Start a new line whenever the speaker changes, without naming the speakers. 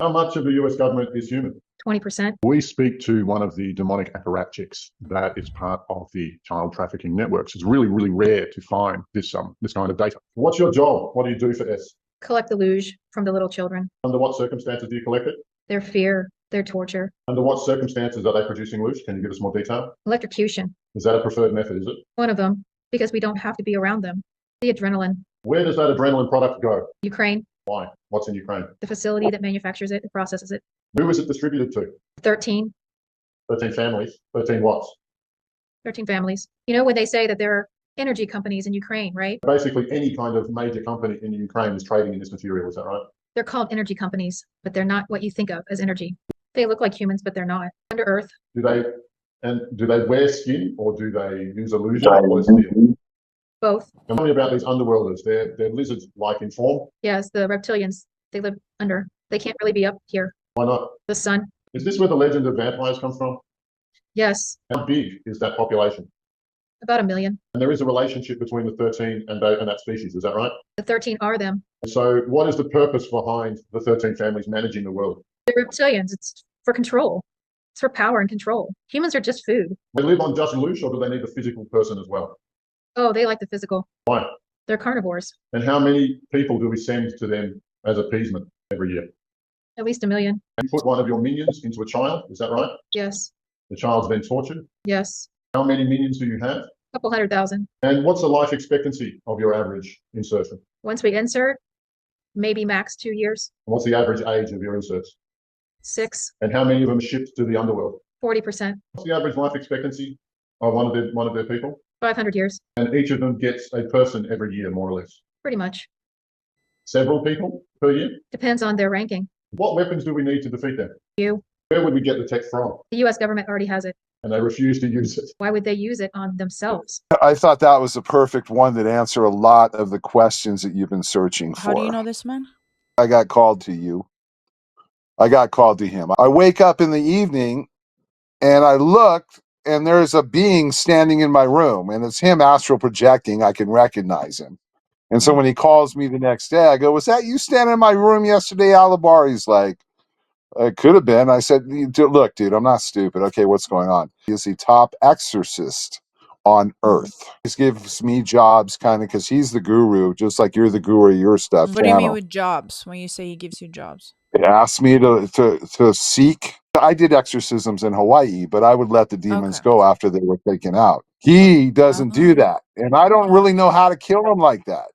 How much of the US government is human?
20%.
We speak to one of the demonic apparatchiks that is part of the child trafficking networks. It's really, really rare to find this kind of data. What's your job? What do you do for S?
Collect the luge from the little children.
Under what circumstances do you collect it?
Their fear, their torture.
Under what circumstances are they producing luge? Can you give us more detail?
Electrocution.
Is that a preferred method, is it?
One of them, because we don't have to be around them. The adrenaline.
Where does that adrenaline product go?
Ukraine.
Why? What's in Ukraine?
The facility that manufactures it and processes it.
Who is it distributed to?
13.
13 families. 13 what?
13 families. You know when they say that there are energy companies in Ukraine, right?
Basically, any kind of major company in Ukraine is trading in this material, is that right?
They're called energy companies, but they're not what you think of as energy. They look like humans, but they're not. Under Earth.
Do they wear skin or do they use illusion? What is the deal?
Both.
And tell me about these underworlders. They're lizards-like in form.
Yes, the reptilians. They live under. They can't really be up here.
Why not?
The sun.
Is this where the legend of vampires comes from?
Yes.
How big is that population?
About 1 million.
And there is a relationship between the 13 and that species, is that right?
The 13 are them.
So what is the purpose behind the 13 families managing the world?
They're reptilians. It's for control. It's for power and control. Humans are just food.
They live on just loose, or do they need the physical person as well?
Oh, they like the physical.
Why?
They're carnivores.
And how many people do we send to them as appeasement every year?
At least 1 million.
You put one of your minions into a child, is that right?
Yes.
The child's then tortured?
Yes.
How many minions do you have?
A couple 100,000.
And what's the life expectancy of your average insertion?
Once we insert, maybe max 2 years.
And what's the average age of your inserts?
6.
And how many of them are shipped to the underworld?
40%.
What's the average life expectancy of one of their people?
500 years.
And each of them gets a person every year, more or less.
Pretty much.
Several people per year?
Depends on their ranking.
What weapons do we need to defeat them?
You.
Where would we get the tech from?
The US government already has it.
And they refuse to use it.
Why would they use it on themselves?
I thought that was the perfect one that answer a lot of the questions that you've been searching for.
How do you know this man?
I got called to you. I got called to him. I wake up in the evening and I looked and there's a being standing in my room and it's him astral projecting. I can recognize him. And so when he calls me the next day, I go, was that you standing in my room yesterday, Alabar? He's like, it could have been. I said, look, dude, I'm not stupid. Okay, what's going on? He's the top exorcist on earth. He gives me jobs kind of because he's the guru, just like you're the guru of your stuff.
What do you mean with jobs when you say he gives you jobs?
He asked me to seek. I did exorcisms in Hawaii, but I would let the demons go after they were taken out. He doesn't do that. And I don't really know how to kill him like that.